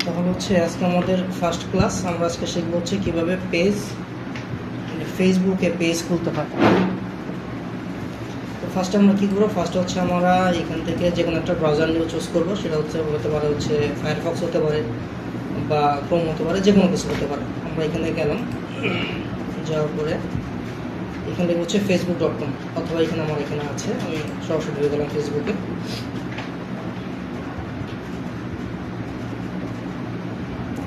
তাহলে হচ্ছে আজকে আমাদের ফার্স্ট ক্লাস। আমরা আজকে শিখবো হচ্ছে কীভাবে পেজ ফেসবুকে পেজ খুলতে হয়। তো ফার্স্টে আমরা কী করবো, ফার্স্ট হচ্ছে আমরা এখান থেকে যে কোনো একটা ব্রাউজার নিয়ে চুজ করবো। সেটা হতে পারে হচ্ছে ফায়ারফক্স হতে পারে বা ক্রোম হতে পারে, যে কোনো কিছু হতে পারে। আমরা এখানে গেলাম, যাওয়ার পরে এখান থেকে হচ্ছে facebook.com, অথবা এখানে আমার এখানে আছে, আমি সরাসরি ঢুকে গেলাম ফেসবুকে।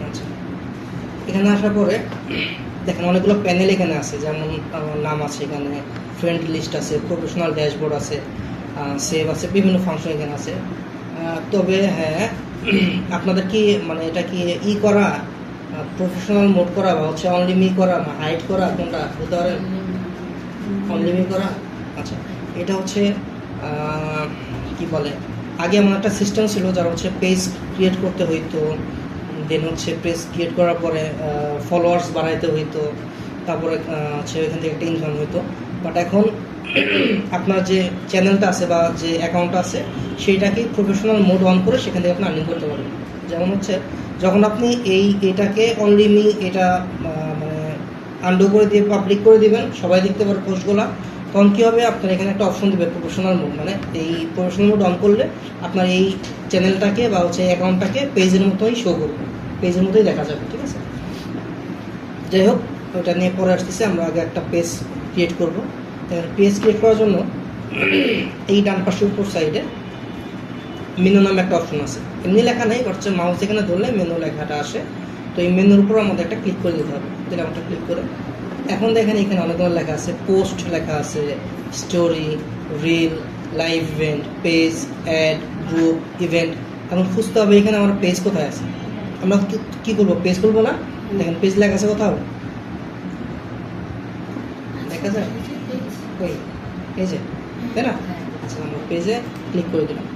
আচ্ছা, এখানে আসার পরে দেখেন অনেকগুলো প্যানেল এখানে আছে, যেমন আমার নাম আছে, এখানে ফ্রেন্ড লিস্ট আছে, প্রফেশনাল ড্যাশবোর্ড আছে, সেভ আছে, বিভিন্ন ফাংশন এখানে আছে। তবে হ্যাঁ, আপনাদের কি মানে এটা কি করা, প্রফেশনাল মোড করা বা হচ্ছে অনলি মি করা বা হাইড করা, কোনটা বলতে পারেন? অনলি মি করা। আচ্ছা, এটা হচ্ছে কি বলে, আগে আমার একটা সিস্টেম ছিল যারা হচ্ছে পেজ ক্রিয়েট করতে হইতো, দেন হচ্ছে পেজ ক্রিয়েট করার পরে ফলোয়ার্স বাড়াইতে হইতো, তারপরে হচ্ছে ওইখান থেকে একটা ইনকাম হইতো। বাট এখন আপনার যে চ্যানেলটা আছে বা যে অ্যাকাউন্টটা আছে সেইটাকে প্রফেশনাল মোড অন করে সেখান থেকে আপনি আর্নিং করতে পারবেন। যেমন হচ্ছে যখন আপনি এটাকে অনলি মি এটা মানে আন্ডু করে দিয়ে পাবলিক করে দিবেন, সবাই দেখতে পারে পোস্টগুলো, তখন কী হবে, আপনার এখানে একটা অপশন দেবে প্রফেশনাল মোড। মানে এই প্রফেশনাল মোড অন করলে আপনার এই চ্যানেলটাকে বা হচ্ছে অ্যাকাউন্টটাকে পেজের মতোই শো করবে, পেজের মতোই দেখা যাবে। ঠিক আছে, যাই হোক, ওটা নিয়ে পরে আসতেছে। আমরা আগে একটা পেজ ক্রিয়েট করব। পেজ ক্রিয়েট করার জন্য এই ডান পাশের উপর সাইডে মেনু নামে একটা অপশন আছে, এমনি লেখা নেই, হচ্ছে মাউস এখানে ধরলে মেনু লেখাটা আসে। তো এই মেনুর উপর আমাদের একটা ক্লিক করে দিতে হবে। দিলাম একটা ক্লিক করে, এখন দেখেন এখানে অনেকগুলো লেখা আছে, পোস্ট লেখা আছে, story, reel, live event, page, ad, group, event. এখন খুঁজতে হবে এখানে আমার পেজ কোথায় আছে। আমরা কী করবো, পেজ খুলবো না? দেখেন পেজ লেখা আছে কোথাও, দেখা যায় ওই পেজে, তাই না? আচ্ছা, আমরা পেজে ক্লিক করে দিলাম।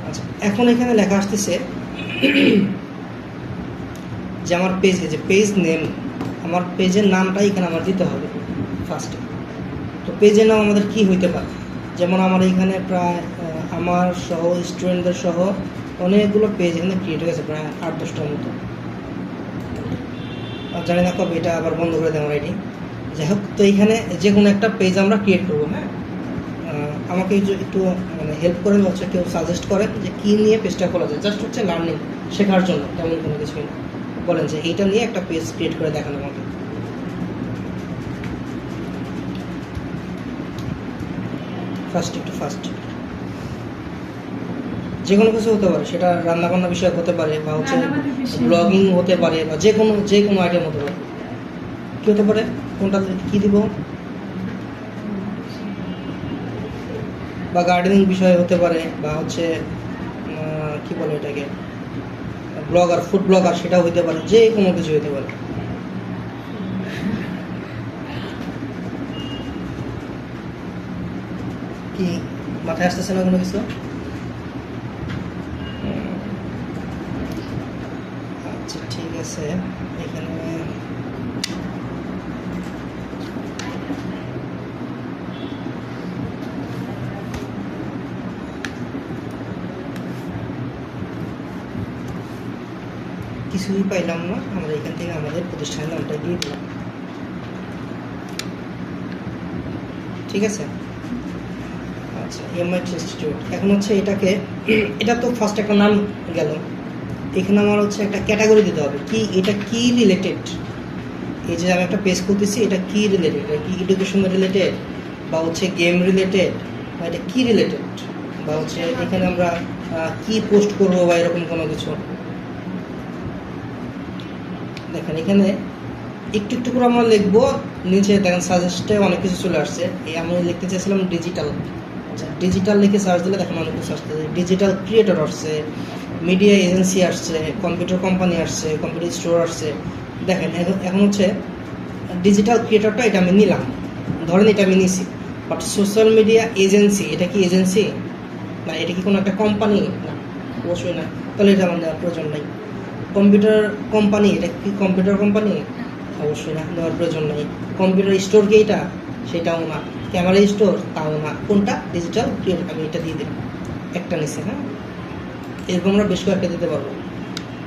আচ্ছা, এখন এখানে লেখা আসতেছে যে আমার পেজে যে পেজ নেম, আমার পেজের নামটা এখানে আমার দিতে হবে ফার্স্টে। তো পেজের নাম আমাদের কি হইতে পারে, যেমন আমার এখানে প্রায় আমার সহ স্টুডেন্টদের সহ অনেকগুলো পেজ এখানে ক্রিয়েট হয়ে গেছে, প্রায় 8-10টার মতো। জানি না কবে এটা আবার বন্ধ করে দেয় আমার আইডি। যাই হোক, তো এইখানে যে কোনো একটা পেজ আমরা ক্রিয়েট করবো। হ্যাঁ, আমাকে একটু মানে হেল্প করেন, হচ্ছে কেউ সাজেস্ট করেন যে কী নিয়ে পেজটা খোলা যায়, জাস্ট হচ্ছে লার্নিং, শেখার জন্য, তেমন কোনো কিছুই না। বলেন যে এইটা নিয়ে একটা পেজ ক্রিয়েট করে দেখান আমাকে। ফার্স্ট যে কোনো কিছু হতে পারে, সেটা রান্নাবান্না বিষয় হতে পারে বা হচ্ছে ব্লগিং হতে পারে বা যে কোনো আইটেম হতে পারে। কী হতে পারে, কোনটা কী দিব, বা গার্ডেনিং বিষয় হতে পারে, বা হচ্ছে কি বলে এটাকে ব্লগার, ফুড ব্লগার, সেটাও হতে পারে, যে কোনো কিছু হতে পারে। কি মাথায় আসতেছে না কোনো কিছু? আচ্ছা, ঠিক আছে, এখানে কিছুই পাইলাম না। আমরা এখান থেকে আমাদের প্রতিষ্ঠানের নামটা দিয়ে দিলাম। ঠিক আছে, আচ্ছা, এমআইটি ইনস্টিটিউট। এখন হচ্ছে এটাকে, এটা তো ফার্স্ট একটা নাম গেল, এখানে আমার হচ্ছে একটা ক্যাটাগরি দিতে হবে, কি এটা কি রিলেটেড। এই যে আমি একটা পেজ খুলতেছি, এটা কি রিলেটেড, এটা কি এডুকেশন রিলেটেড বা হচ্ছে গেম রিলেটেড, বা এটা কি রিলেটেড, বা হচ্ছে এখানে আমরা কি পোস্ট করবো বা এরকম কোনো কিছু। দেখেন এখানে একটু একটু করে আমরা লিখবো, নিচে দেখেন সাজেস্টে অনেক কিছু চলে আসছে। এই আমি লিখতে চাইছিলাম ডিজিটাল। আচ্ছা, ডিজিটাল লিখে সার্চ দিলে দেখেন অনেক কিছু আসছে, ডিজিটাল ক্রিয়েটর আসছে, মিডিয়া এজেন্সি আসছে, কম্পিউটার কোম্পানি আসছে, কম্পিউটার স্টোর আসছে। দেখেন এখন হচ্ছে ডিজিটাল ক্রিয়েটরটা এটা আমি নিলাম, ধরেন এটা আমি নিছি। বাট সোশ্যাল মিডিয়া এজেন্সি, এটা কি এজেন্সি না, এটা কি কোনো একটা কোম্পানি না? অবশ্যই না, তাহলে এটা আমার নেওয়ার প্রয়োজন নাই। কম্পিউটার কোম্পানি, এটা কি কম্পিউটার কোম্পানি? অবশ্যই না, নেওয়ার প্রয়োজন নেই। কম্পিউটার স্টোর কি এটা? সেটাও না। Camera store? তাও না। কোনটা? ডিজিটাল ক্রিয়েটর, আমি এটা দিয়ে দিলাম, একটা নিচে। হ্যাঁ, এরকম আমরা বেশ কয়েকটা দিতে পারবো।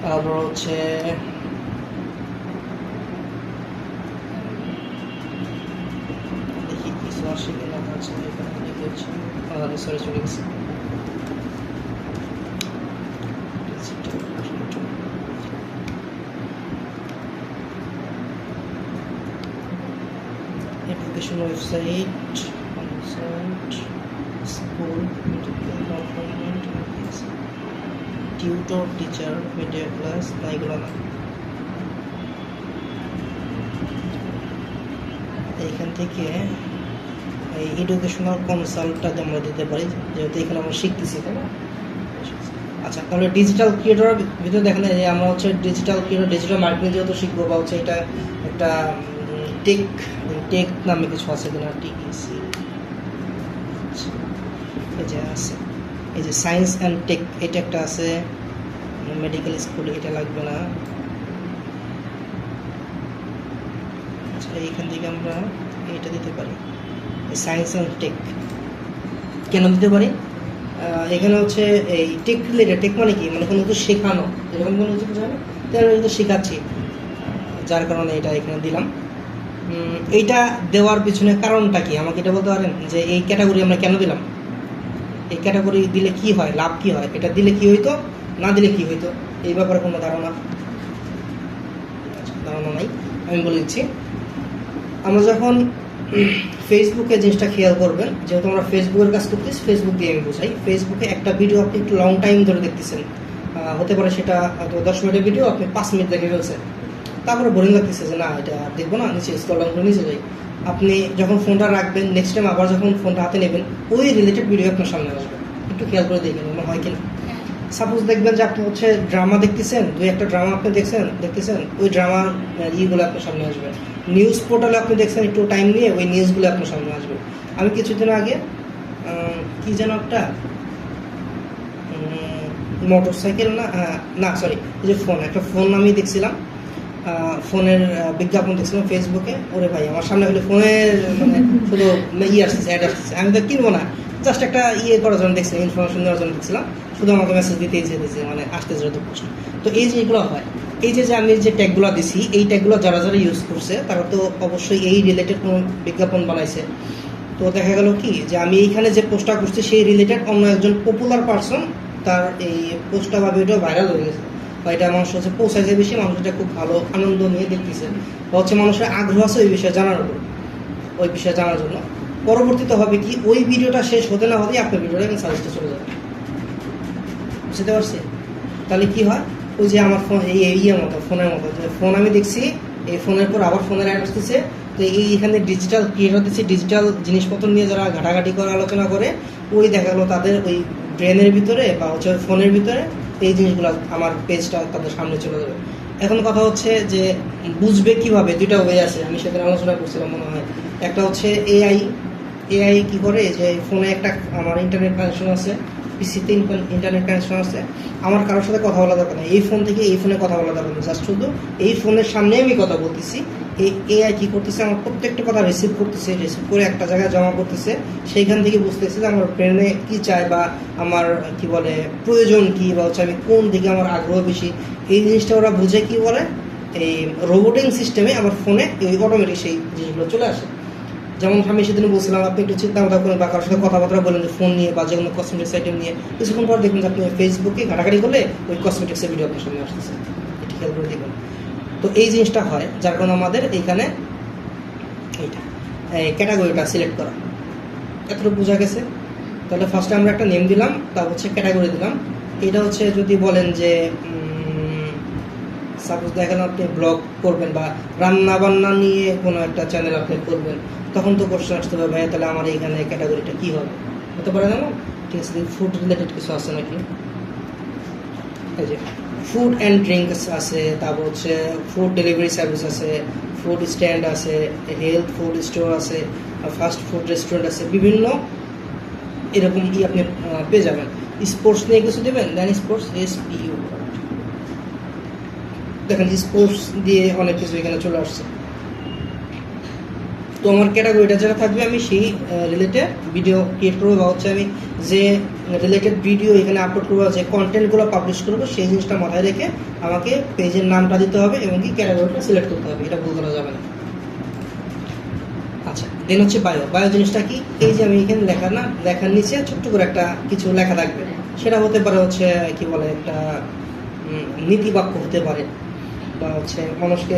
তারপর হচ্ছে দেখি কিছু আসে কিনা। আচ্ছা এখানে দেখেছি, সরি চলে গেছে। Education website, school, tutor, teacher, media class, না এগুলো না। এইখান থেকে এই এডুকেশনাল কনসাল্টটা আমরা দিতে পারি, যেহেতু এখানে আমরা শিখতেছি, তাই না? আচ্ছা, তাহলে ডিজিটাল ক্রিয়েটরের ভিতরে দেখেন যে আমরা হচ্ছে ডিজিটাল ক্রিয়েটর, ডিজিটাল মার্কেটিং যেহেতু শিখবো, বা হচ্ছে এটা একটা টেক নামে কিছু আছে কিনা, টিইসি এই যে আছে, এই যে সায়েন্স অ্যান্ড টেক এটা একটা আছে, মেডিকেল স্কুল এটা লাগবে না। আচ্ছা এইখান থেকে আমরা এটা দিতে পারি, সায়েন্স অ্যান্ড টেক। কেন দিতে পারি? এখানে হচ্ছে এই টেক রিলেটেড, টেক মানে কি, মানে কোনো কিছু শেখানো, এরকম কোনো কিছু বোঝায় না, তাই আমি কিন্তু শেখাচ্ছি, যার কারণে এটা এখানে দিলাম। এইটা দেওয়ার পিছনে কারণটা কি আমাকে এটা বলতে পারেন, যে এই ক্যাটাগরি আমরা কেন দিলাম, এই ক্যাটাগরি দিলে কি হয়, লাভ কি হয়, এটা দিলে কি হইতো, না দিলে কি হইতো, এই ব্যাপারে কোনো ধারণা নাই, আমি বলে দিচ্ছি। আমরা যখন ফেসবুকে জিনিসটা খেয়াল করবেন, যেহেতু আমরা ফেসবুকের কাজ করতেছি, ফেসবুক দিয়ে আমি বোঝাই। ফেসবুকে একটা ভিডিও আপনি একটু লং টাইম ধরে দেখতেছেন, হতে পারে সেটা 10 মিনিটের ভিডিও, আপনি 5 মিনিট দেখে ফেলছেন, তারপরে বোরিং লাগতেছে যে না এটা দেখবো না, নিচে স্ক্রল ডাউন করে নিচে যাই। আপনি যখন ফোনটা রাখবেন, নেক্সট টাইম আবার যখন ফোনটা হাতে নেবেন, ওই রিলেটেড ভিডিও আপনার সামনে আসবে, একটু খেয়াল করে দেখবেন মনে হয় কিনা। সাপোজ দেখবেন যে আপনি হচ্ছে ড্রামা দেখতেছেন, দুই একটা ড্রামা আপনি দেখতেছেন, ওই ড্রামার ইয়েগুলো আপনার সামনে আসবে। নিউজ পোর্টালে আপনি দেখছেন, একটু টাইম নিয়ে ওই নিউজগুলো আপনার সামনে আসবে। আমি কিছুদিন আগে কি যেন একটা মোটর সাইকেল না সরি, এই যে একটা ফোন আমি দেখছিলাম, ফোনের বিজ্ঞাপন দেখছিলাম ফেসবুকে। ওরে ভাই আমার সামনে হলে ফোনের মানে শুধু আসতেছে, অ্যাড আসতেছে, আমি তো কিনবো না, জাস্ট একটা করার জন্য দেখছিলাম, ইনফরমেশন দেওয়ার জন্য দেখছিলাম, শুধু আমাকে মেসেজ দিতেই যেতেছে, মানে আসতেছে যত প্রশ্ন। তো এই যে এগুলো হয়, এই যে আমি যে ট্যাগগুলো দিছি, এই ট্যাগগুলো যারা যারা ইউজ করছে তারা তো অবশ্যই এই রিলেটেড কোনো বিজ্ঞাপন বানাইছে। তো দেখা গেল কি যে আমি এইখানে যে পোস্টটা করছি সেই রিলেটেড অন্য একজন পপুলার পারসন, তার এই পোস্টটা বা ভিডিও ভাইরাল হয়ে গেছে, বা এটা মানুষ হচ্ছে পৌঁছাইছে বেশি, মানুষ এটা খুব ভালো আনন্দ নিয়ে দেখতেছে, বা হচ্ছে মানুষের আগ্রহ আছে ওই বিষয়ে জানার উপর, ওই বিষয়ে জানার জন্য। পরবর্তীতে হবে কি, ওই ভিডিওটা শেষ হতে না হতেই আপনার ভিডিওটা এখানে সাজেস্টে চলে যাবে, বুঝতে পারছি? তাহলে কি হয়, ওই যে আমার ফোন মতো, ফোনের মতো, যে ফোন আমি দেখছি, এই ফোনের পর আবার ফোনের অ্যাড আসতেছে। তো এইখানে ডিজিটাল ক্রিয়েটর দিচ্ছে, ডিজিটাল জিনিসপত্র নিয়ে যারা ঘাটাঘাটি করে আলোচনা করে, ওই দেখা গেলো তাদের ওই ব্রেনের ভিতরে বা হচ্ছে ফোনের ভিতরে এই জিনিসগুলো, আমার পেজটা তাদের সামনে চলে যাবে। এখন কথা হচ্ছে যে বুঝবে কিভাবে, দুইটা ওয়ে আছে, আমি সেখানে আলোচনা করছিলাম মনে হয়। একটা হচ্ছে এআই কি করে, যে ফোনে একটা আমার ইন্টারনেট কানেকশন আছে, পিসিতে ইন্টারনেট কানেকশন আছে, আমার কারোর সাথে কথা বলা দরকার নেই, এই ফোন থেকে এই ফোনে কথা বলা দরকার নেই, জাস্ট শুধু এই ফোনের সামনে আমি কথা বলতেছি। এই এআই কী করতেছে, আমার প্রত্যেকটা কথা রিসিভ করতেছে, রিসিভ করে একটা জায়গায় জমা করতেছে, সেইখান থেকে বুঝতেছে যে আমার ব্রেনে কী চায়, বা আমার কি বলে প্রয়োজন কী, বা হচ্ছে আমি কোন দিকে আমার আগ্রহ বেশি, এই জিনিসটা ওরা বুঝে কি বলে, এই রোবোটিং সিস্টেমে আমার ফোনে এই অটোমেটিক সেই জিনিসগুলো চলে আসে। যেমন আমি সেদিন বলছিলাম, আপনি একটু চিন্তা ভাবনা করেন বা কারোর সাথে কথাবার্তা বলেন যে ফোন নিয়ে বা যে কোনো কসমেটিক্স আইটেম নিয়ে, কিছুক্ষণ পর দেখুন যে আপনি ফেসবুকে ঘাটাঘাটি করলে ওই কসমেটিক্সের ভিডিও আপনার সামনে আসতেছে, এটা খেয়াল করে দেখুন। তো এই জিনিসটা হয়, যার কারণে আমাদের এইখানে এইটা ক্যাটাগরিটা সিলেক্ট করা, এতটুকু বোঝা গেছে। তাহলে ফার্স্টে আমরা একটা নেম দিলাম, তারপর হচ্ছে ক্যাটাগরি দিলাম। এটা হচ্ছে যদি বলেন যে সাপোজ দেখেন আপনি ব্লগ করবেন বা রান্না বান্না নিয়ে কোনো একটা চ্যানেল আপনি করবেন, তখন তো কোশ্চেন আসতে হবে, ভাইয়া তাহলে আমার এইখানে ক্যাটাগরিটা কী হবে, হতে পারে যেমন ঠিক আছে ফুড রিলেটেড কিছু আছে নাকি, এই যে ফুড অ্যান্ড ড্রিঙ্কস আছে, তারপর হচ্ছে ফুড ডেলিভারি সার্ভিস আছে, ফুড স্ট্যান্ড আছে, হেলথ ফুড স্টোর আছে, ফাস্ট ফুড রেস্টুরেন্ট আছে, বিভিন্ন এরকম আপনি পেয়ে যাবেন। স্পোর্টস নিয়ে কিছু দেবেন, দেন স্পোর্টস SPU, দেখেন স্পোর্টস দিয়ে অনেক কিছু এখানে চলে আসছে। তো আমার ক্যাটাগরিটা যেটা থাকবে আমি সেই রিলেটেড ভিডিও ক্রিয়েট করবো, বা হচ্ছে আমি যে রিলেটেড ভিডিও এখানে আপলোড করবো, যে কন্টেন্টগুলো পাবলিশ করবো, সেই জিনিসটা মাথায় রেখে আমাকে পেজের নামটা দিতে হবে এবং কি ক্যাটাগরিটা সিলেক্ট করতে হবে, এটা ভুল করা যাবে না। আচ্ছা, দেন হচ্ছে বায়ো জিনিসটা কি, এই যে আমি এখানে লেখার নিচে ছোট্ট করে একটা কিছু লেখা থাকবে, সেটা হতে পারে হচ্ছে কি বলে একটা নীতি বাক্য হতে পারে, বা হচ্ছে মানুষকে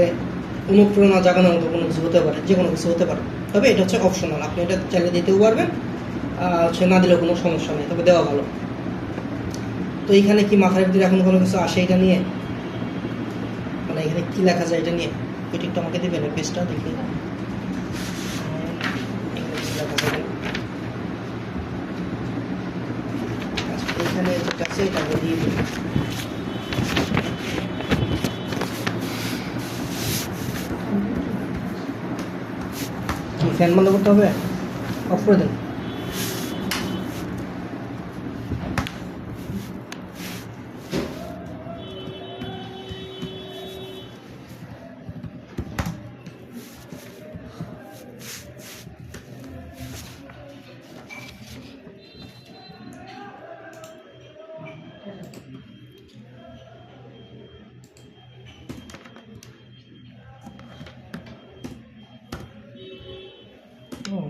অনুপ্রেরণা জাগানোর মতো কোনো কিছু হতে পারে, যে কোনো কিছু হতে পারে। তবে এটা হচ্ছে অপশনাল, আপনি এটা চাইলে দিতেও পারবেন, হচ্ছে না দিলেও কোনো সমস্যা নেই, তবে দেওয়া ভালো। তো এইখানে কি মাথার ভিতরে এখন কোনো কিছু আসে এটা নিয়ে, মানে এখানে কি লেখা যায় এটা নিয়ে, ওইটা একটু আমাকে দেবেন পেজটা দেখি। এখানে যেটা আছে এটা আমি দিয়ে দিই। কি ফ্যান বন্ধ করতে হবে? অফ করে দেন।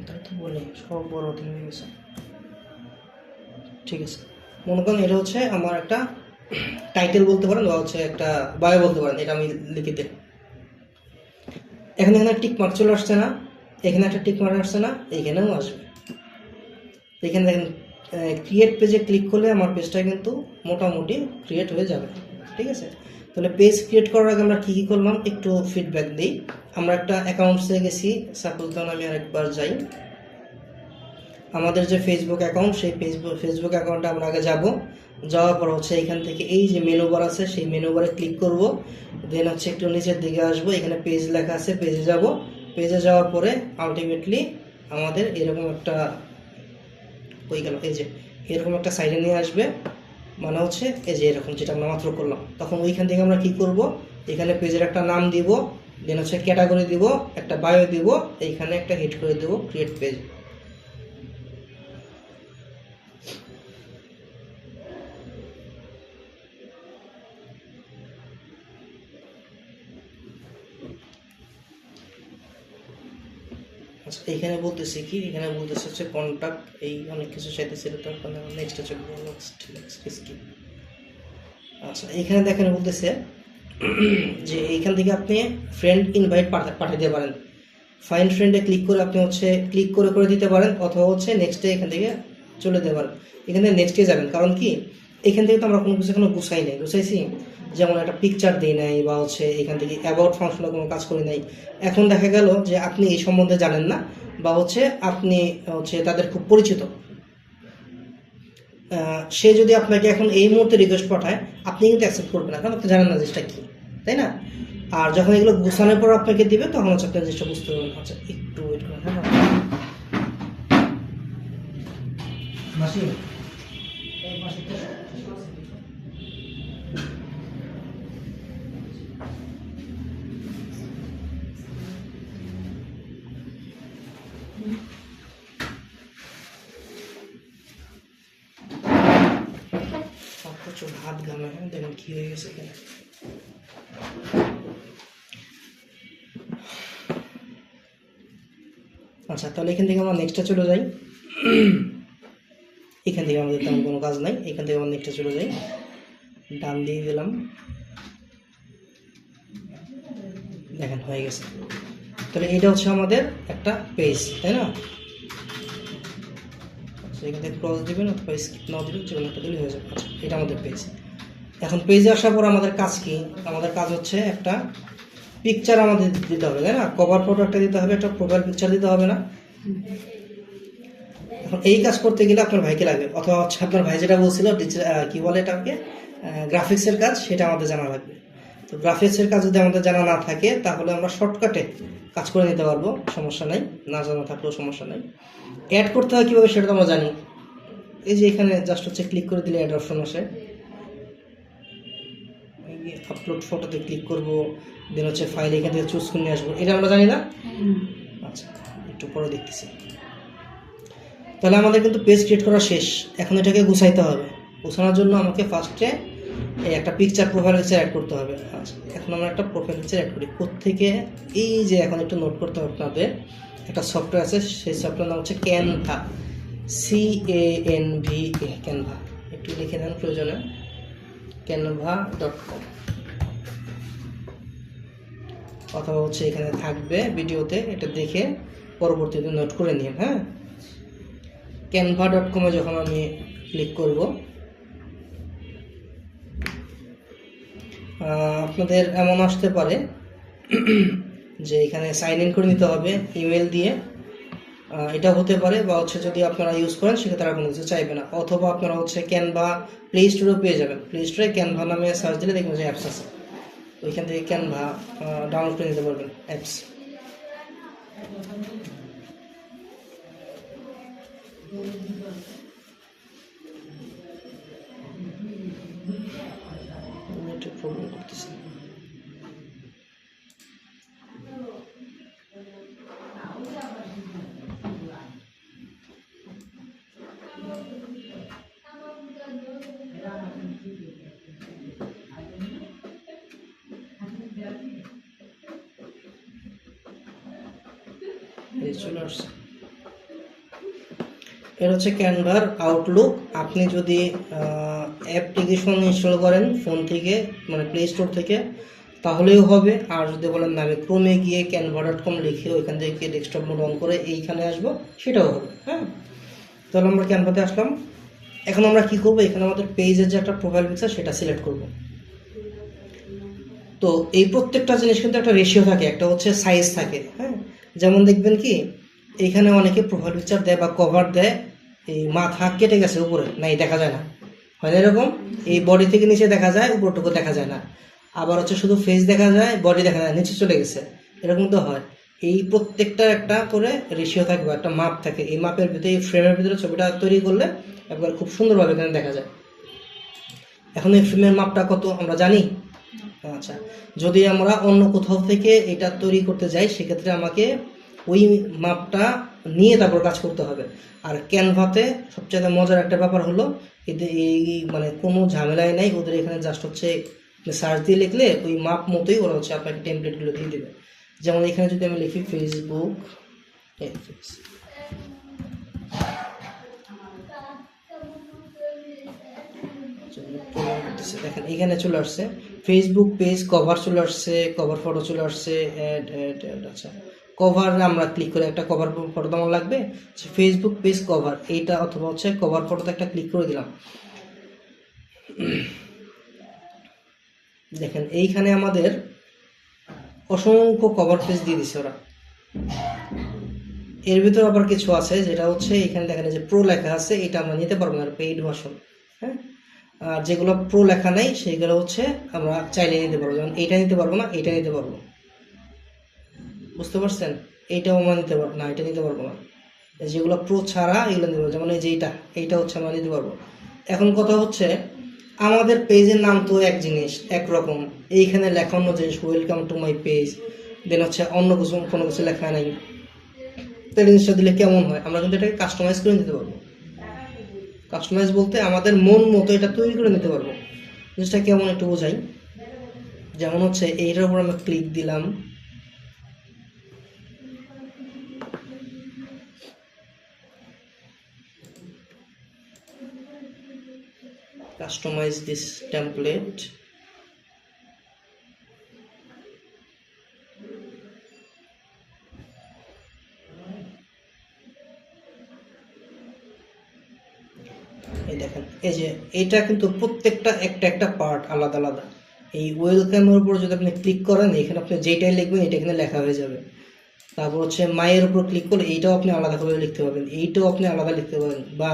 তাই তো বলে সব বড় হয়ে গেছে। ঠিক আছে, মনে করেন এটা হচ্ছে আমার একটা টাইটেল বলতে পারেন, বা হচ্ছে একটা বায়ো বলতে পারেন, এটা আমি লিখে দিই। এখানে টিক মার্ক চলে আসছে না, এখানে একটা টিক মার্ক আসছে না, এইখানেও আসবে। এখানে দেখেন ক্রিয়েট পেজে ক্লিক করলে আমার পেজটা কিন্তু মোটামুটি ক্রিয়েট হয়ে যাবে। ঠিক আছে, তাহলে পেজ ক্রিয়েট করার আগে আমরা কী কী করলাম একটু ফিডব্যাক দিই। আমরা একটা অ্যাকাউন্টসে গেছি, সাপোজ ধরুন আমি আরেকবার যাই, আমাদের যে ফেসবুক অ্যাকাউন্ট, সেই ফেসবুক অ্যাকাউন্টে আমরা আগে যাব, যাওয়ার পর হচ্ছে এখান থেকে এই যে মেনু বার আছে, সেই মেনু বারে ক্লিক করব, দেন হচ্ছে একটু নিচের দিকে আসবো, এখানে পেজ লেখা আছে, পেজে যাব, পেজে যাওয়ার পরে আলটিমেটলি আমাদের এরকম একটা হয়ে গেল, এই যে এরকম একটা সাইডে নিয়ে আসবে, মানে হচ্ছে এই যে এরকম যেটা আমরা মাত্র করলাম। তখন ওইখান থেকে আমরা কি করব, এখানে পেজের একটা নাম দিব, দেন হচ্ছে ক্যাটাগরি দিব, একটা বায়ো দিব, এইখানে একটা হিট করে দেব ক্রিয়েট পেজ। আচ্ছা, এইখানে বলতেছি কি, এখানে বলতেছে হচ্ছে কন্ট্যাক্ট, এই অনেক কিছু চাইতেছে, এটা তো নেক্সটে চলে যাবো। আচ্ছা, এইখানে দেখেন বলতেছে যে এইখান থেকে আপনি ফ্রেন্ড ইনভাইট পাঠাতে পারেন, ফাইন্ড ফ্রেন্ডে ক্লিক করে আপনি হচ্ছে ক্লিক করে দিতে পারেন, অথবা হচ্ছে নেক্সটে এখান থেকে চলে যেতে পারেন। এখান থেকে নেক্সটে যাবেন, কারণ কি এখান থেকে তো আমরা কোনো কিছু এখনো গুছাইছি, যেমন একটা পিকচার দিই নাই, বা হচ্ছে এখান থেকে অ্যাবাউট ফাংশনে কোনো কাজ করি নাই। এখন দেখা গেল যে আপনি এই সম্বন্ধে জানেন না, বা হচ্ছে আপনি হচ্ছে তাদের খুব পরিচিত, সে যদি আপনাকে এখন এই মুহূর্তে রিকোয়েস্ট পাঠায়, আপনি কিন্তু অ্যাকসেপ্ট করবেন না, কারণ আপনি জানেন না জিনিসটা কি, তাই না? আর যখন এগুলো গুছানোর পর আপনাকে দিবে, তখন হচ্ছে আপনার জিনিসটা বুঝতে পারবেন। আচ্ছা, একটু ওয়েট করেন। হ্যাঁ মাসি, প্রচুর হাত ঘামে, হ্যাঁ দেখেন কি হয়ে গেছে এখানে। আচ্ছা, তাহলে এখান থেকে আমরা নেক্সটে চলে যাই। এখান থেকে আমাদের তেমন কোনো কাজ নাই, এখান থেকে আমরা নেক্সটে চলে যাই, ডান দিয়ে দিলাম, দেখেন হয়ে গেছে। তাহলে এটা হচ্ছে আমাদের একটা পেজ, তাই না? এখান থেকে ক্রস দিবেন অথবা স্কিপ নাও দিবেন, যে কোনো একটা দিলে হয়ে যাবে। আচ্ছা, এটা আমাদের পেজ। এখন পেজে আসার পর আমাদের কাজ কি? আমাদের কাজ হচ্ছে একটা পিকচার আমাদের দিতে হবে, তাই না? কভার ফটো একটা দিতে হবে, একটা প্রোফাইল পিকচার দিতে হবে না? এখন এই কাজ করতে গেলে আপনার ভাইকে লাগবে, অথবা হচ্ছে আপনার ভাই যেটা বলছিল কি বলে এটাকে, গ্রাফিক্সের কাজ, সেটা আমাদের জানা লাগবে। তো গ্রাফিক্সের কাজ যদি আমাদের জানা না থাকে, তাহলে আমরা শর্টকাটে কাজ করে নিতে পারবো, সমস্যা নাই, না জানা থাকলেও সমস্যা নাই। অ্যাড করতে হয় কীভাবে সেটা তো আমরা জানি, এই যে এখানে জাস্ট হচ্ছে ক্লিক করে দিলে অ্যাড অপশন আসে, আপলোড ফটোতে ক্লিক করবো, দেন হচ্ছে ফাইল এখান থেকে চুজ করে নিয়ে আসবো, এটা আমরা জানি না? আচ্ছা, একটু পরে দেখতেছি। তাহলে আমাদের কিন্তু পেজ ক্রিয়েট করা শেষ। এখন এটাকে গুছাইতে হবে। গুছানোর জন্য আমাকে ফার্স্টে এই একটা পিকচার প্রোফাইল পিকচার অ্যাড করতে হবে। আচ্ছা, এখন আমরা একটা প্রোফাইল পিকচার অ্যাড করি। কোত্থেকে, এই যে এখন একটু নোট করতে হবে আপনাদের, একটা সফটওয়্যার আছে, সেই সফটওয়্যার নাম হচ্ছে ক্যানভা, CANVA, ক্যানভা। একটু লিখে নেন প্রয়োজনে, canva.com, অথবা হচ্ছে এখানে থাকবে ভিডিওতে, এটা দেখে পরবর্তীতে নোট করে নিন। হ্যাঁ, canva.com-এ যখন আমি ক্লিক করব, আপনাদের এমন আসতে পারে যে এখানে সাইন ইন করে নিতে হবে ইমেল দিয়ে। এটা হতে পারে, বা হচ্ছে যদি আপনারা ইউজ করেন সেক্ষেত্রে তারা কোনো কিছু চাইবে না। অথবা আপনারা হচ্ছে ক্যানভা প্লে স্টোরেও পেয়ে যাবেন। প্লে স্টোরে ক্যানভা নামে সার্চ দিলে দেখবেন যে অ্যাপস আছে, ওইখান থেকে ক্যানভা ডাউনলোড করে নিতে পারবেন অ্যাপস। প্রবলেম করতেছে। চলে আসছে, এটা হচ্ছে ক্যানভার আউটলুক। আপনি যদি অ্যাপ্লিকেশন ইনস্টল করেন ফোন থেকে, মানে প্লে স্টোর থেকে, তাহলেও হবে। আর যদি বলেন না আমি ক্রোমে গিয়ে canva.com লিখে ওইখান থেকে ডেস্কটপ মোড অন করে এইখানে আসবো, সেটাও হবে। হ্যাঁ, তাহলে আমরা ক্যানভাতে আসলাম। এখন আমরা কি করব, এখানে আমাদের পেজের যে একটা প্রোফাইল পিকচার সেটা সিলেক্ট করব। তো এই প্রত্যেকটা জিনিস কিন্তু একটা রেশিও থাকে, একটা হচ্ছে সাইজ থাকে। হ্যাঁ, যেমন দেখবেন কি এখানে অনেকে প্রোফাইল পিকচার দেয় বা কভার দেয়, এই মাথা কেটে গেছে উপরে, নাই দেখা যায় না, হয় না এরকম? এই বডি থেকে নিচে দেখা যায়, উপরটুকু দেখা যায় না। আবার হচ্ছে শুধু ফেস দেখা যায়, বডি দেখা যায়, নিচে চলে গেছে, এরকম তো হয়। এই প্রত্যেকটা একটা করে রেশিও থাকবে, একটা মাপ থাকে। এই মাপের ভিতরে, এই ফ্রেমের ভিতরে ছবিটা তৈরি করলে একবার খুব সুন্দরভাবে এখানে দেখা যায়। এখন এই ফ্রেমের মাপটা কত আমরা জানি। আচ্ছা, যদি আমরা অন্য কোথাও থেকে এটা তৈরি করতে যাই সেক্ষেত্রে আমাকে ওই মাপটা নিয়ে তারপর কাজ করতে হবে। আর ক্যানভাতে সবচেয়ে মজার একটা ব্যাপার হলো এদের এই মানে কোনো ঝামেলাই নাই, ওদের এখানে জাস্ট হচ্ছে সার্চ দিয়ে লিখলে ওই মাপ মতোই ওরা হচ্ছে আপনাকে টেমপ্লেটগুলো দিয়ে দেবে। যেমন এখানে যদি আমি লিখি ফেসবুক, দেখেন এখানে চলে আসছে ফেসবুক পেজ কভার, চলে আসছে কভার ফটো, চলে আসছে আচ্ছা, কভার আমরা ক্লিক করে একটা কভার ফটো আমার লাগবে, ফেসবুক পেজ কভার এইটা, অথবা হচ্ছে কভার ফটোতে একটা ক্লিক করে দিলাম। দেখেন এইখানে আমাদের অসংখ্য কভার পেজ দিয়ে দিছে ওরা। এর ভিতর আবার কিছু আছে যেটা হচ্ছে এখানে দেখেন যে প্রো লেখা আছে, এটা আমরা নিতে পারবো না, পেইড ভার্সন। হ্যাঁ, আর যেগুলো প্রো লেখা নাই সেইগুলো হচ্ছে আমরা চাইলে নিতে পারবো, যেমন এইটা নিতে পারবো না, এইটা নিতে পারবো। বুঝতে পারছেন? এইটাও আমরা নিতে পারবো না, এটা নিতে পারবো না। যেগুলো প্রো ছাড়া এগুলো নিতে পারবো, যেমন এই যে এইটা হচ্ছে আমরা নিতে পারবো। এখন কথা হচ্ছে আমাদের পেজের নাম তো এক জিনিস, একরকম, এইখানে লেখা অন্য জিনিস, ওয়েলকাম টু মাই পেজ, দেন হচ্ছে অন্য কিছু, কোনো কিছু লেখা নাই। তাহলে জিনিসটা দিলে কেমন হয়? আমরা কিন্তু এটাকে কাস্টমাইজ করে নিতে পারবো। কাস্টমাইজ বলতে আমাদের মন মতো এটা তৈরি করে নিতে পারবো। জিনিসটা কেমন একটু বোঝাই। যেমন হচ্ছে এইটার উপর আমরা ক্লিক দিলাম, কাস্টমাইজ দিস টেমপ্লেট, এই দেখেন এই যে এটা কিন্তু প্রত্যেকটা একটা পার্ট আলাদা আলাদা। এই ওয়েলকামের উপর যদি আপনি ক্লিক করেন, এখানে আপনি যেটাই লিখবেন এটা এখানে লেখা হয়ে যাবে। তারপর হচ্ছে মায়ের উপর ক্লিক করলে এইটাও আপনি আলাদাভাবে লিখতে পারবেন, এইটাও আপনি আলাদা লিখতে পারবেন, বা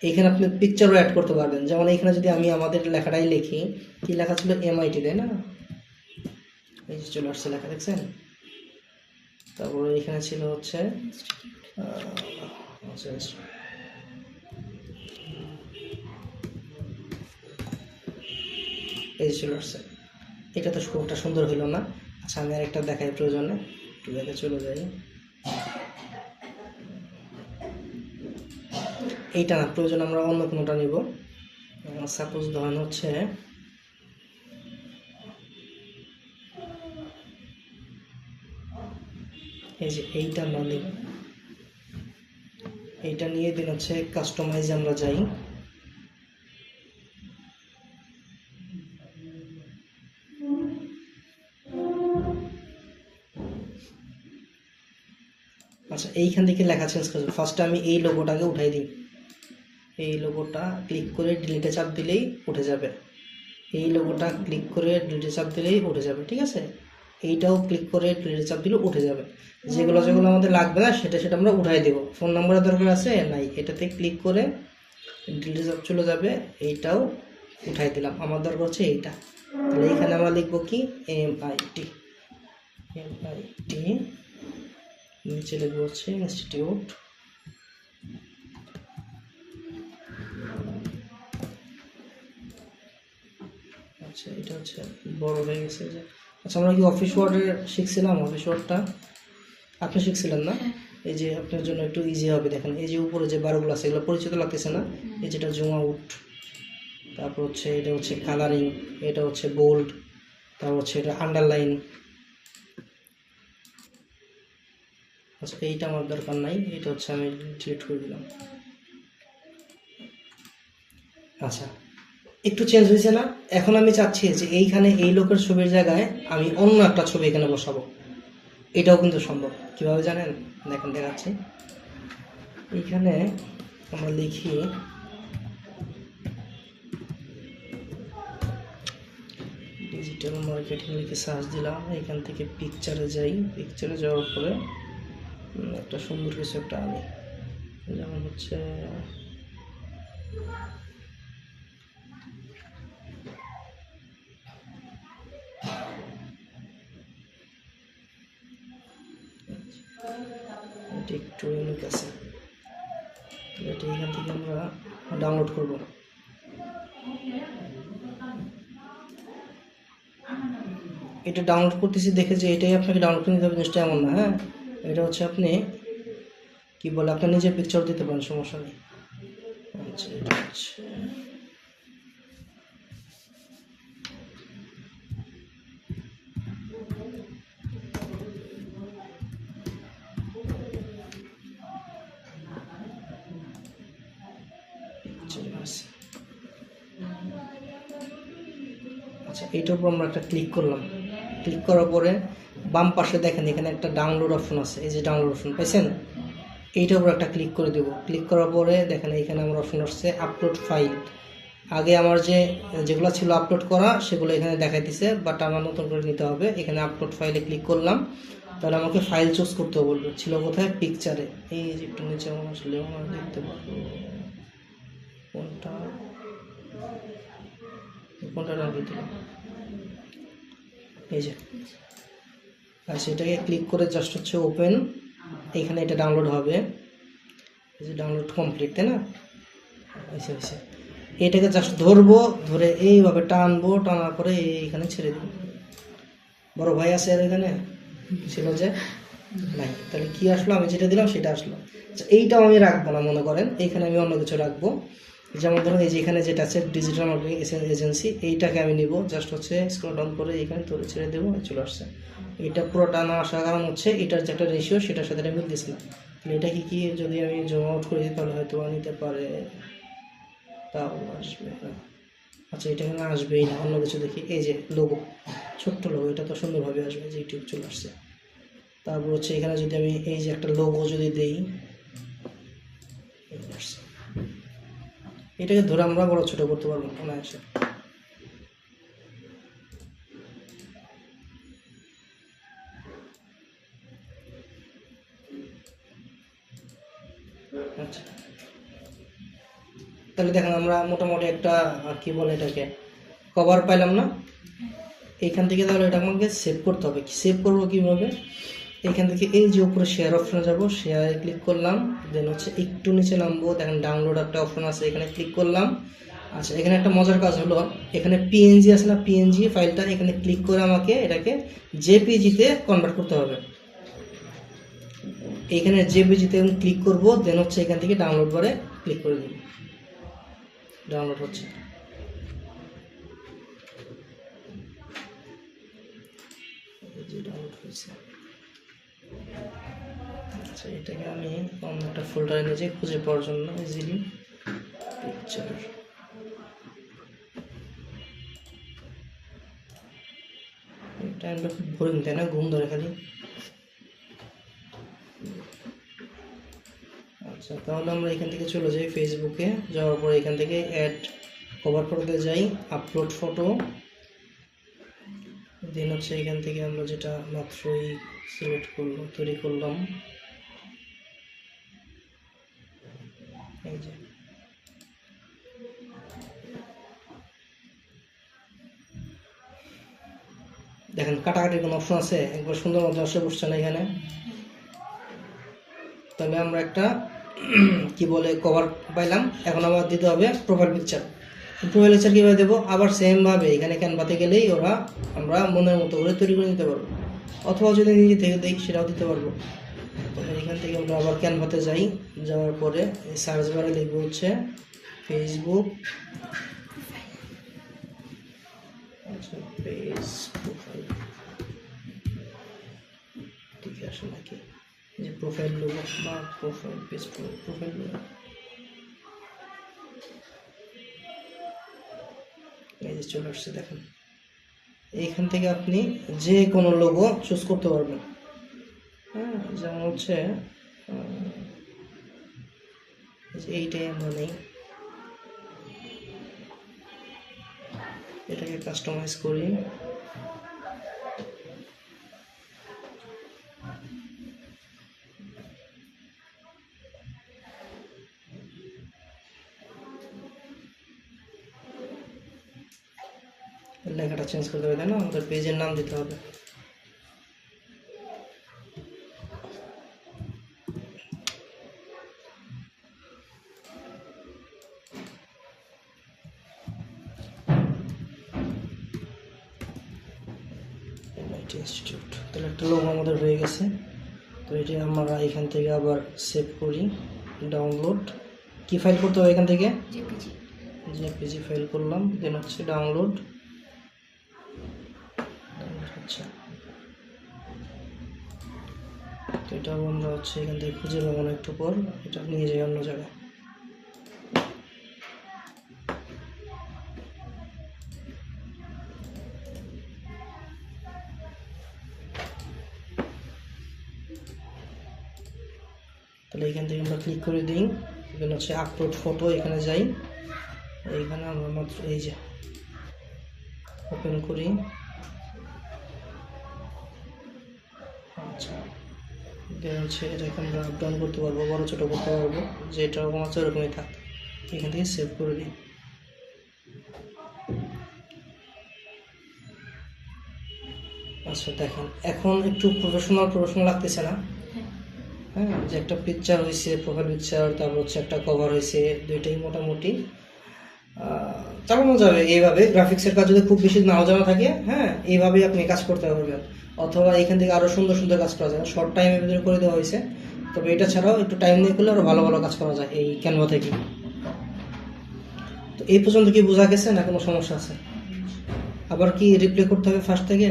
এখানে আপনি পিকচারও অ্যাড করতে পারবেন। যেমন এখানে যদি আমি আমাদের লেখাটাই লিখি, কি লেখা ছিল MIT, তাই না? এই যে চলে আসছে লেখা, দেখছেন? তারপরে এখানে ছিল হচ্ছে এই যে চলে আসছে। এটা তো খুবটা সুন্দর হইল না। আচ্ছা, আমি আরেকটা দেখাই প্রয়োজনে, একটু দেখে চলে যাই। এইটা না, প্রয়োজন আমরা অন্য কোনোটা নিব। সাপোজ ধরেন হচ্ছে এই যে এইটা আমরা নিব, এইটা নিয়ে দিন হচ্ছে কাস্টমাইজ আমরা যাই। আচ্ছা, এইখান থেকে লেখা চেঞ্জ করবো। ফার্স্টে আমি এই লোগোটাকে উঠাই দিই, এই লোগোটা ক্লিক করে ডিলিটে চাপ দিলেই উঠে যাবে, এই লোগোটা ক্লিক করে ডিলিটে চাপ দিলেই উঠে যাবে, ঠিক আছে। এইটাও ক্লিক করে ডিলিটে চাপ দিলে উঠে যাবে। যেগুলো যেগুলো আমাদের লাগবে না সেটা সেটা আমরা উঠাই দেবো। ফোন নাম্বারের দরকার আছে নাই, এটাতে ক্লিক করে ডিলিটে চাপ চলে যাবে, এইটাও উঠাই দিলাম। আমার দরকার হচ্ছে এইটা, তাহলে এইখানে আমরা লিখবো কি MIT, নিচে লিখবো হচ্ছে ইনস্টিটিউট। আচ্ছা, এটা হচ্ছে বড় হয়ে গেছে যে। আচ্ছা, আমরা কি অফিস ওয়ার্ডের শিখছিলাম? অফিস ওয়ার্ডটা আপনি শিখছিলেন না? এই যে আপনার জন্য একটু ইজি হবে। দেখেন এই যে উপরে যে বারগুলো আছে এগুলো পরিচিত লাগতেছে না? এই যেটা জুম আউট, তারপর হচ্ছে এটা হচ্ছে কালারিং, এটা হচ্ছে বোল্ড, তারপর হচ্ছে এটা আন্ডারলাইন। আচ্ছা, এইটা আমার দরকার নাই, এটা হচ্ছে আমি ডিলিট করে দিলাম। আচ্ছা, একটু চেঞ্জ হয়েছে না? এখন আমি চাচ্ছি যে এইখানে এই লোকের ছবির জায়গায় আমি অন্য একটা ছবি এখানে বসাবো। এটাও কিন্তু সম্ভব। কিভাবে জানেন? দেখেন দেখাচ্ছি। এইখানে আমরা লিখি ডিজিটাল মার্কেটিং, লিখে সার্চ দিলাম। এখান থেকে পিকচারে যাই, পিকচারে যাওয়ার পরে একটা সুন্দর কিছু একটা আনি, যেমন হচ্ছে এটা একটু ইউনিক আছে, এটা এখান থেকে আমরা ডাউনলোড করব। এটা ডাউনলোড করতেছি দেখে যে এটাই আপনাকে ডাউনলোড করে নিতে হবে জিনিসটা এমন না। হ্যাঁ, এটা হচ্ছে আপনি কি বলে আপনার নিজের পিকচার দিতে পারেন, সমস্যা নেই। আচ্ছা, এটা হচ্ছে আচ্ছা, এইটার উপর আমরা একটা ক্লিক করলাম। ক্লিক করার পরে বাম পাশে দেখেন এখানে একটা ডাউনলোড অপশন আছে, এই যে ডাউনলোড অপশন পাইছেন, এইটার উপর একটা ক্লিক করে দেব। ক্লিক করার পরে দেখেন এখানে আমার অপশন আসছে আপলোড ফাইল। আগে আমার যেগুলো ছিল আপলোড করা সেগুলো এখানে দেখাইতেছে, বাট আমার নতুন করে নিতে হবে। এখানে আপলোড ফাইলে ক্লিক করলাম, তাহলে আমাকে ফাইল চুজ করতে বলবে। ছিল কোথায়? পিকচারে। এই যে একটু নিচে আমার আসলে আমরা দেখতে পারবো কোনটা ডাউনলোড দিলাম, এই যে। আচ্ছা, এটাকে ক্লিক করে জাস্ট হচ্ছে ওপেন, এখানে এটা ডাউনলোড হবে। এই যে ডাউনলোড কমপ্লিট, তাই না? হয়েছে। এটাকে জাস্ট ধরবো, ধরে এইভাবে টানবো, টানার পরে এইখানে ছেড়ে দেবো। বড় ভাই আছে আর এখানে ছিল যে নাই, তাহলে কি আসলো? আমি যেটা দিলাম সেটা আসলো। আচ্ছা, এইটাও আমি রাখবো না, মনে করেন এইখানে আমি অন্য কিছু রাখবো। যেমন ধরুন এই যে এখানে যেটা আছে ডিজিটাল মার্কেটিং এজেন্সি, এইটাকে আমি নিব। জাস্ট হচ্ছে স্ক্রল ডাউন করে এখানে ধরে ছেড়ে দেবো, চলে আসছে। এটা পুরোটা না আসার কারণ হচ্ছে এটার যে একটা রেশিও সেটার সাথে এটা মিলতেছে না। এটা কি যদি আমি জুম আউট করে দিই তাহলে হয়তো নিতে পারে, তাও আসবে না। আচ্ছা, এটা এখানে আসবেই না, অন্য কিছু দেখি। এই যে লোগো, ছোট্ট লোগো, এটা তো সুন্দরভাবে আসবে, যে ইউটিউব চলে আসছে। তারপর হচ্ছে এখানে যদি আমি এই যে একটা লোগো যদি দেই, এটাকে ধরে আমরা বড় ছোট করতে পারবো অনায়াসে। আচ্ছা, তাহলে দেখেন আমরা মোটামুটি একটা কি বলে এটাকে কভার পাইলাম না? এইখান থেকে তাহলে এটা আমাকে সেভ করতে হবে। সেভ করবো কীভাবে? এইখান থেকে এই যে উপরে শেয়ার অপশনে যাব, শেয়ারে ক্লিক করলাম, দেন হচ্ছে একটু নিচে নামবো, দেখেন ডাউনলোড একটা অপশন আছে, এখানে ক্লিক করলাম। আচ্ছা, এখানে একটা মজার কাজ হলো, এখানে পিএনজি আছে না, পিএনজি ফাইলটা, এখানে ক্লিক করে আমাকে এটাকে জেপিজিতে কনভার্ট করতে হবে। এইখানে জেপিজিতে ক্লিক করব, দেন হচ্ছে এখান থেকে ডাউনলোড করে ক্লিক করে দিন, ডাউনলোড হচ্ছে। ডাউনলোড হয়েছে। আচ্ছা, এটাকে আমি অন্য একটা ফোল্ডারে নিয়ে যাই খুঁজে পাওয়ার জন্য ইজিলি। পিকচার, টাইমটা খুব বোরিং তাই না, ঘুম ধরে খালি। আচ্ছা, তাহলে আমরা এখান থেকে চলে যাই ফেসবুকে, যাওয়ার পরে এখান থেকে অ্যাড কভার ফটোতে যাই, আপলোড ফটো, দেন হচ্ছে এখান থেকে আমরা যেটা মাত্রই সিলেক্ট করলাম, তৈরি করলাম, এই যে দেখেন কাটাকাটির কোনো অপশন আছে, একবার সুন্দর মতো আসে বসছে না এখানে। তাহলে আমরা একটা কি বলে কভার পাইলাম। এখন আবার দিতে হবে প্রোফাইল পিকচার। প্রোফাইল পিকচার কীভাবে দেবো, আবার সেমভাবে এখানে ক্যানভাতে গেলেই আমরা মনের মতো করে তৈরি করে নিতে পারবো, অথবা যদি নিজে থেকে দিই সেটাও দিতে পারবো। এখান থেকে আমরা আবার ক্যানভাতে যাই, যাওয়ার পরে সার্চ বারে লিখবো হচ্ছে ফেসবুক, আচ্ছা পেজ প্রোফাইল, ঠিক আছে নাকি, যে প্রোফাইল লোগো বা প্রোফাইল পেজ প্রোফাইল লোগো, এই যে চলে আসছে দেখেন। এইখান থেকে আপনি যে কোনো লোগো চুজ করতে পারবেন। হ্যাঁ, যেমন হচ্ছে এইটাই আমরা নেই, এটাকে কাস্টমাইজ করি, লেখাটা চেঞ্জ করতে হবে তাই না, আমাদের পেজের নাম দিতে হবে। ইনস্টিটিউট, তাহলে একটা লোগো আমাদের হয়ে গেছে। তো এটি আমরা এখান থেকে আবার সেভ করি, ডাউনলোড, কি ফাইল করতে হবে এখান থেকে, জেপিজি ফাইল করলাম, দেন হচ্ছে ডাউনলোড। আচ্ছা, তো এটা আমরা হচ্ছে এখান থেকে খুঁজে পাবো না, একটু পর এটা নিয়ে যাই অন্য জায়গায়। তাহলে এখান থেকে আমরা ক্লিক করে দিই, এখানে হচ্ছে আপলোড ফটো, এখানে যাই, এইখানে আমরা মাত্র এই যে ওপেন করি। আচ্ছা, দেন হচ্ছে এটাকে আমরা আপ ডাউন করতে পারবো, বড় ছোটো করতে পারবো, যেটা হচ্ছে ওরকমই থাক। এখান থেকে সেভ করে দিই। আচ্ছা দেখেন, এখন একটু প্রফেশনাল লাগতেছে না? হ্যাঁ, যে একটা পিকচার হয়েছে, প্রোফাইল পিকচার, তারপর হচ্ছে একটা কভার হয়েছে, দুইটাই মোটামুটি চালানো যাবে এইভাবে। গ্রাফিক্সের কাজ যদি খুব বেশি নাও জানা থাকে, হ্যাঁ, এইভাবেই আপনি কাজ করতে পারবেন। অথবা এখান থেকে আরও সুন্দর সুন্দর কাজ করা যায়, শর্ট টাইমের ভিতরে করে দেওয়া হয়েছে। তবে এটা ছাড়াও একটু টাইম নিয়ে করলে আরও ভালো ভালো কাজ করা যায় এই ক্যানভা থেকে। তো এই পর্যন্ত কি বোঝা গেছে না কোনো সমস্যা আছে? আবার কি রিপ্লে করতে হবে ফার্স্ট থেকে?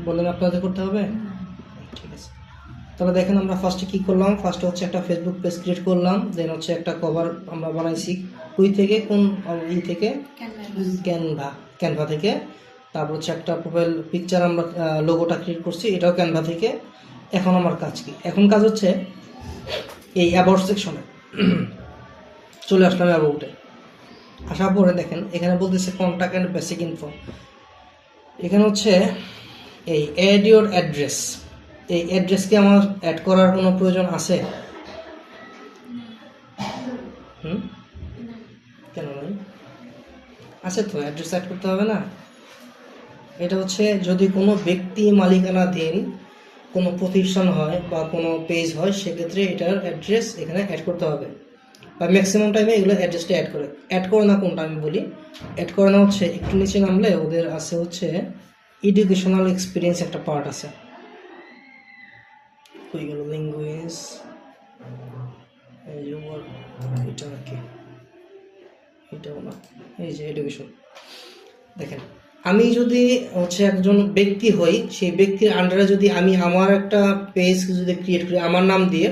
বলেন আপনাদের করতে হবে? ঠিক আছে, তাহলে দেখেন আমরা ফার্স্টে কি করলাম। ফার্স্টে হচ্ছে একটা ফেসবুক পেজ ক্রিয়েট করলাম, দেন হচ্ছে একটা কভার আমরা বানাইছি কুই থেকে, কোন ই থেকে, ক্যানভা থেকে। তারপর হচ্ছে একটা প্রোফাইল পিকচার আমরা লোগোটা ক্রিয়েট করছি, এটাও ক্যানভা থেকে। এখন আমার কাজ কি? এখন কাজ হচ্ছে এই অ্যাবাউট সেকশনে চলে আসলাম। অ্যাবাউটে আসার পরে দেখেন এখানে বলতেছে কন্ট্যাক্ট অ্যান্ড বেসিক ইনফো। এখানে হচ্ছে এই অ্যাড ইউর অ্যাড্রেস, এই অ্যাড্রেস কি আমার অ্যাড করার কোনো প্রয়োজন আছে? কেন নয়? আছে তো, অ্যাড্রেস অ্যাড করতে হবে না? এটা হচ্ছে যদি কোনো ব্যক্তি মালিকানাধীন কোনো প্রতিষ্ঠান হয় বা কোনো পেজ হয়, সেক্ষেত্রে এটার অ্যাড্রেস এখানে অ্যাড করতে হবে। বা ম্যাক্সিমাম টাইমে এগুলো অ্যাড্রেসটা অ্যাড করে না। কোনটা আমি বলি, অ্যাড করে না হচ্ছে একটু নিচে নামলে ওদের আছে হচ্ছে এডুকেশনাল এক্সপিরিয়েন্স একটা পার্ট আছে, ওইগুলো ল্যাঙ্গুয়েজ, এটাও না, এই যে এডুকেশন। দেখেন আমি যদি হচ্ছে একজন ব্যক্তি হই, সেই ব্যক্তির আন্ডারে যদি আমি আমার একটা পেজ যদি ক্রিয়েট করি আমার নাম দিয়ে,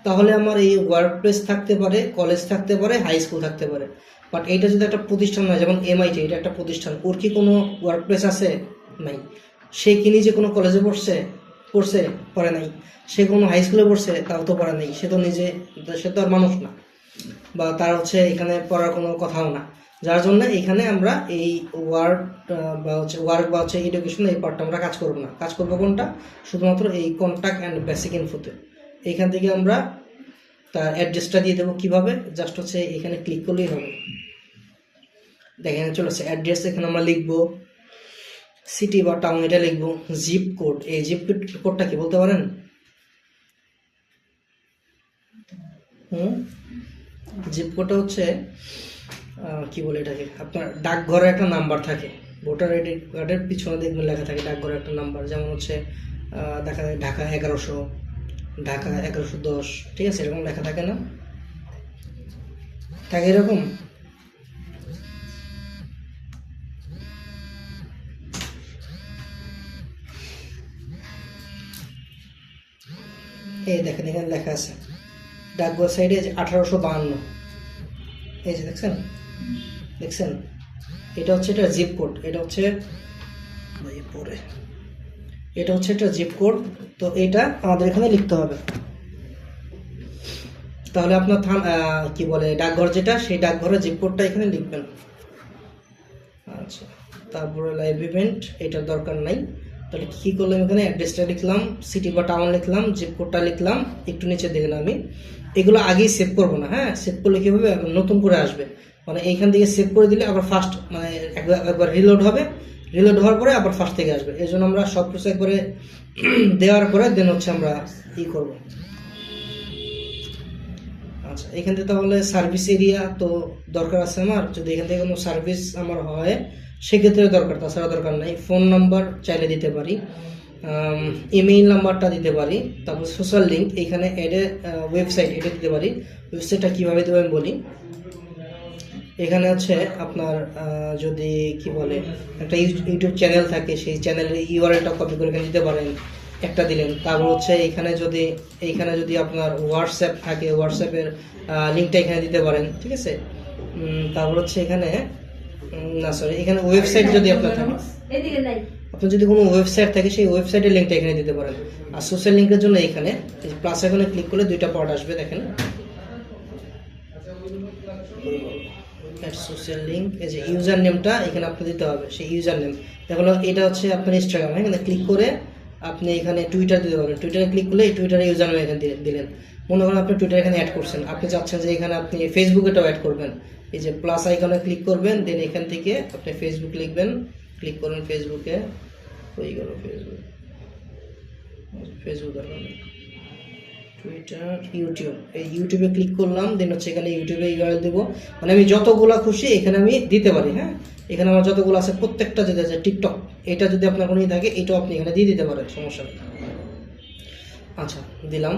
তাহলে আমার এই ওয়ার্ক প্লেস থাকতে পারে, কলেজ থাকতে পারে, হাই স্কুল থাকতে পারে। বাট এটা যদি একটা প্রতিষ্ঠান হয়, যেমন MIT, এটা একটা প্রতিষ্ঠান, ওর কি কোনো ওয়ার্ক প্লেস আছে? নাই। সে কি নিজে কোনো কলেজে পড়ছে? পড়ে নাই। সে কোনো হাই স্কুলে পড়ছে? তাও তো পড়ে নাই। সে তো নিজে, সে তো আর মানুষ না, বা তার হচ্ছে এখানে পড়ার কোনো কথাও না। যার জন্য এখানে আমরা এই ওয়ার্ক বা হচ্ছে এডুকেশন, এই পার্টটা আমরা কাজ করবো না। কাজ করবো কোনটা? শুধুমাত্র এই কন্ট্যাক্ট অ্যান্ড বেসিক ইনফোতে। এইখান থেকে আমরা তার অ্যাড্রেসটা দিয়ে দেবো। কীভাবে? জাস্ট হচ্ছে এখানে ক্লিক করলেই হবে। দেখেন চলে আসছে অ্যাড্রেস। এখানে আমরা লিখবো সিটি বা টাউন, এটা লিখবো। জিপ কোড, এই জিপ কোডটা কি বলতে পারেন? জিপ কোডটা হচ্ছে কি বলে এটাকে, আপনার ডাকঘরে একটা নাম্বার থাকে, ভোটার আইডি কার্ডের পিছনে দেখবেন লেখা থাকে ডাকঘরে একটা নাম্বার। যেমন হচ্ছে দেখা যায় ঢাকা 1100, ঢাকা 1110, ঠিক আছে, এরকম লেখা থাকে না? থাকে এরকম। এই দেখেন এখানে লেখা আছে ডাকঘর সাইডে 1852, এই যে দেখছেন? এটা হচ্ছে এটা জিপ কোড, এটা হচ্ছে এটা জিপ কোড। তো এটা আমাদের এখানে লিখতে হবে। তাহলে আপনার কি বলে ডাকঘর যেটা, সেই ডাকঘরের জিপ কোডটা এখানে লিখবেন। আচ্ছা, তারপরে লাইভ ইভেন্ট, এটার দরকার নাই। তাহলে কী করলাম? এখানে অ্যাড্রেসটা লিখলাম, সিটি বা টাউন লিখলাম, জিপ কোডটা লিখলাম। একটু নিচে দেখলাম আমি এগুলো আগেই সেভ করবো না। হ্যাঁ, সেভ করলে কী হবে? নতুন করে আসবে, মানে এইখান থেকে সেভ করে দিলে আবার ফার্স্ট, মানে একবার রিলোড হবে, রিলোড হওয়ার পরে আবার ফার্স্ট থেকে আসবে। এই জন্য আমরা সব কিছু একবারে দেওয়ার পরে দেন হচ্ছে আমরা ই করব। আচ্ছা, এখান থেকে তাহলে সার্ভিস এরিয়া তো দরকার আছে আমার। যদি এখান থেকে কোনো সার্ভিস আমার হয় সেক্ষেত্রে দরকার, তাছাড়া দরকার নাই। ফোন নাম্বার চাইলে দিতে পারি, ইমেইল নাম্বারটা দিতে পারি। তারপর সোশ্যাল লিঙ্ক, এখানে অ্যাডে ওয়েবসাইট, এটা দিতে পারি। ওয়েবসাইটটা কীভাবে দেবো আমি বলি। এখানে হচ্ছে আপনার যদি কি বলে একটা ইউটিউব চ্যানেল থাকে, সেই চ্যানেলের ইউআরএলটা কপি করে এখানে দিতে পারেন, একটা দিলেন। তারপর হচ্ছে এইখানে যদি আপনার হোয়াটসঅ্যাপ থাকে, হোয়াটসঅ্যাপের লিঙ্কটা এখানে দিতে পারেন, ঠিক আছে। তারপর হচ্ছে এখানে এখানে ওয়েবসাইট যদি আপনার থাকে, আপনার যদি কোনো ওয়েবসাইট থাকে, সেই ওয়েবসাইটের লিঙ্কটা এখানে দিতে পারেন। আর সোশ্যাল লিঙ্কের জন্য এখানে প্লাস আইকনে ক্লিক করলে দুইটা পার্ট আসবে, দেখেন সোশ্যাল লিঙ্ক। এই যে ইউজার নেমটা এখানে আপনি দিতে হবে, সেই ইউজার নেম। দেখো এটা হচ্ছে আপনার ইনস্টাগ্রাম, এখানে ক্লিক করে আপনি এখানে টুইটার দিতে পারবেন। টুইটারে ক্লিক করলে এই টুইটারে ইউজার নেম এখানে দিলেন। মনে করেন আপনি টুইটার এখানে অ্যাড করছেন, আপনি চাচ্ছেন যে এখানে আপনি ফেসবুকেটাও অ্যাড করবেন। এই যে প্লাস আইকনে ক্লিক করবেন, দেন এখান থেকে আপনি ফেসবুক লিখবেন, ক্লিক করবেন ফেসবুকে, হয়ে গেল ফেসবুক দরকার নেই, টুইটার, ইউটিউব। এই ইউটিউবে ক্লিক করলাম, দেন হচ্ছে এখানে ইউটিউবে ইউআরএল দেবো। মানে আমি যতগুলা খুশি এখানে আমি দিতে পারি। হ্যাঁ, এখানে আমার যতগুলো আছে প্রত্যেকটা যেটা আছে, টিকটক, এটা যদি আপনার কোনো থাকে এটাও আপনি এখানে দিয়ে দিতে পারেন, সমস্যা নেই। আচ্ছা, দিলাম।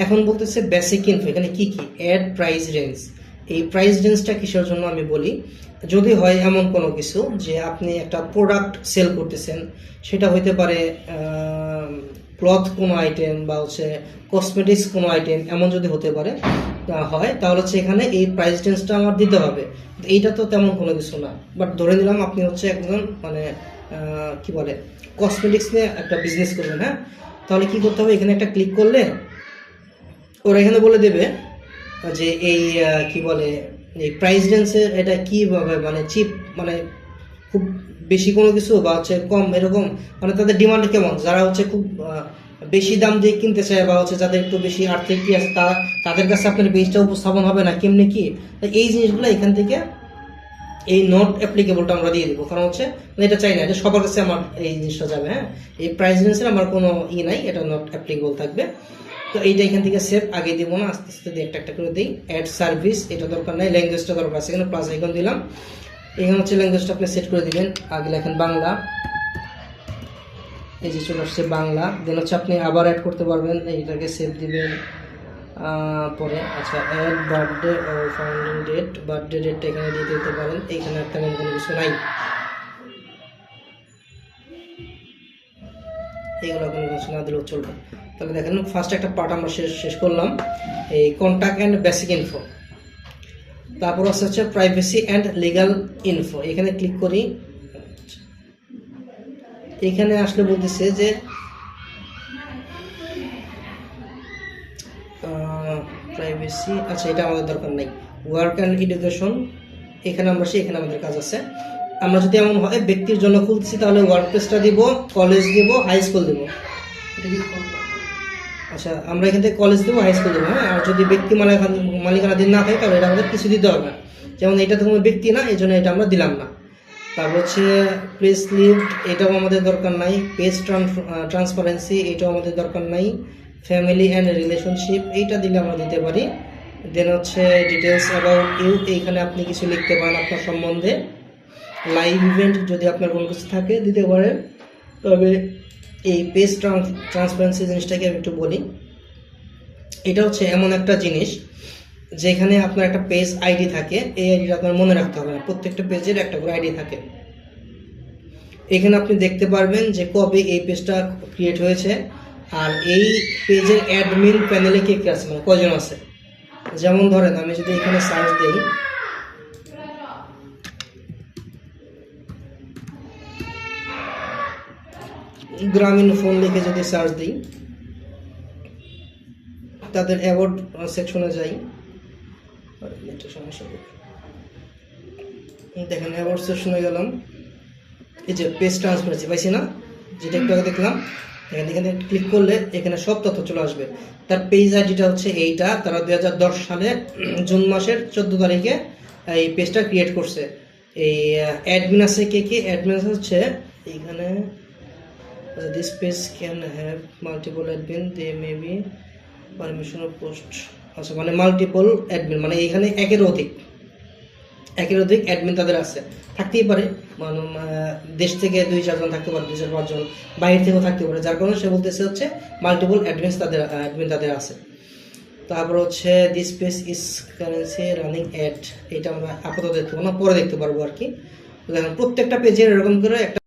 এখন বলতেছে বেসিক ইনফো, এখানে কি অ্যাড প্রাইস রেঞ্জ। এই প্রাইস রেঞ্জটা কিসের জন্য আমি বলি, যদি হয় এমন কোনো কিছু যে আপনি একটা প্রোডাক্ট সেল করতেছেন, সেটা হইতে পারে ক্লথ কোনো আইটেম বা হচ্ছে কসমেটিক্স কোনো আইটেম, এমন যদি হতে পারে হয়, তাহলে হচ্ছে এখানে এই প্রাইস রেঞ্জটা আমার দিতে হবে। এইটা তো তেমন কোনো কিছু না, বাট ধরে নিলাম আপনি হচ্ছে একজন মানে কি বলে কসমেটিক্স নিয়ে একটা বিজনেস করবেন। হ্যাঁ, তাহলে কি করতে হবে, এখানে একটা ক্লিক করলে ওরা এখানে বলে দেবে যে এই কি বলে এই প্রাইস রেঞ্জে এটা কীভাবে, মানে চিপ, মানে খুব বেশি কোনো কিছু বা হচ্ছে কম, এরকম মানে তাদের ডিমান্ড কেমন, যারা হচ্ছে খুব বেশি দাম দিয়ে কিনতে চায় বা হচ্ছে যাদের একটু বেশি আর্থিক কি আছে, তাদের কাছে আপনার পেজটা উপস্থাপন হবে না কেমনি কি, এই জিনিসগুলো এখান থেকে এই নট অ্যাপ্লিকেবলটা আমরা দিয়ে দেবো। কারণ হচ্ছে এটা চাই না যে সবার কাছে আমার এই জিনিসটা যাবে। হ্যাঁ, এই প্রাইস রেঞ্জের আমার কোনো নাই, এটা নট অ্যাপ্লিকেবল থাকবে। তো এইটা এখান থেকে সেভ আগে দিব না, আস্তে আস্তে দিয়ে একটা করে দিই। অ্যাড সার্ভিস, এটা দরকার নাই। ল্যাঙ্গুয়েজটা দরকার আছে, এখানে প্লাস আইকন দিলাম। এখানে হচ্ছে ল্যাঙ্গুয়েজটা আপনি সেট করে দিবেন। আগে লেখেন বাংলা, এই যে চলে আসছে বাংলা। দেন হচ্ছে আপনি আবার অ্যাড করতে পারবেন, এইটাকে সেভ দিবেন। পরে আচ্ছা অ্যাড বার্থডে ও ফাউন্ডিং ডেট, বার্থডে ডেটটা এখানে দিয়ে দিতে পারেন, এইখানে তেমন কোনো কিছু নাই, এইগুলো কোনো কিছু না দিলেও চলবে। তাহলে দেখেন ফার্স্ট একটা পার্ট আমরা শেষ করলাম, এই কন্ট্যাক্ট অ্যান্ড বেসিক ইনফো। তারপর হচ্ছে প্রাইভেসি অ্যান্ড লিগাল ইনফো, এখানে ক্লিক করি। এখানে আসলে বলতেছে যে প্রাইভেসি, আচ্ছা এটা আমাদের দরকার নেই। ওয়ার্ক অ্যান্ড এডুকেশন, এখানে আমরা এখানে আমাদের কাজ আছে। আমরা যদি এমন হয় ব্যক্তির জন্য খুলছি তাহলে ওয়ার্ক প্লেসটা দিব, কলেজ দিব, হাই স্কুল দিব। আচ্ছা আমরা এখান থেকে কলেজ দেবো, হাই স্কুল দেবো, হ্যাঁ। আর যদি ব্যক্তি মালিকানাধীন না থাকে তাহলে এটা আমাদের কিছু দিতে হবে না, যেমন এটা তো কোনো ব্যক্তি না, এই জন্য এটা আমরা দিলাম না। তারপর হচ্ছে প্লেস লিভড, এটাও আমাদের দরকার নাই। পেজ ট্রান্সপারেন্সি, এটাও আমাদের দরকার নাই। ফ্যামিলি অ্যান্ড রিলেশনশিপ, এইটা দিলে আমরা দিতে পারি। দেন হচ্ছে ডিটেলস অ্যাবাউট ইউ, এইখানে আপনি কিছু লিখতে পারেন আপনার সম্বন্ধে। লাইভ ইভেন্ট, যদি আপনার কোনো কিছু থাকে দিতে পারেন। তবে এই পেজ ট্রান্সপারেন্সি জিনিসটাকে আমি একটু বলি। এটা হচ্ছে এমন একটা জিনিস যেখানে আপনার একটা পেজ আইডি থাকে, এই আইডিটা আপনার মনে রাখতে হবে না, প্রত্যেকটা পেজের একটা করে আইডি থাকে। এখানে আপনি দেখতে পারবেন যে কবে এই পেজটা ক্রিয়েট হয়েছে, আর এই পেজের অ্যাডমিন প্যানেলে কে কে আছে, মানে কজন আছে। যেমন ধরেন আমি যদি এখানে সার্চ দিই, গ্রামীণ ফোন লিখে যদি সার্চ দিই, তাদের অ্যাওয়ার্ড সেকশনে যাই, দেখেন অ্যাওয়ার্ড সেকশনে গেলাম, এই যে পেজ ট্রান্সপারেন্সি পাইছি না, যেটা একটু আগে দেখলাম। এখানে ক্লিক করলে এখানে সব তথ্য চলে আসবে। তার পেজ আইডিটা হচ্ছে এইটা, তারা 2010 সালে জুন মাসের 14 তারিখে এই পেজটা ক্রিয়েট করছে। এই অ্যাডমিন আছে কে কে, অ্যাডমিন হচ্ছে এইখানে this page can have multiple admin, they may be permission of post, আচ্ছা মানে মাল্টিপল অ্যাডমিন, মানে এখানে একের অধিক অ্যাডমিন তাদের আছে, থাকতেই পারে, মানে দেশ থেকে 2-4 জন থাকতে পারে, 2-5 জন বাইরে থেকেও থাকতে পারে, যার কারণে সে বলতেছে হচ্ছে মাল্টিপল অ্যাডমিন তাদের আছে। তারপর হচ্ছে this page is currently running ad, এটা আমরা আপাতত দেখতে পাবো না, পরে দেখতে পারবো আর কি। দেখেন প্রত্যেকটা পেজের এরকম করে একটা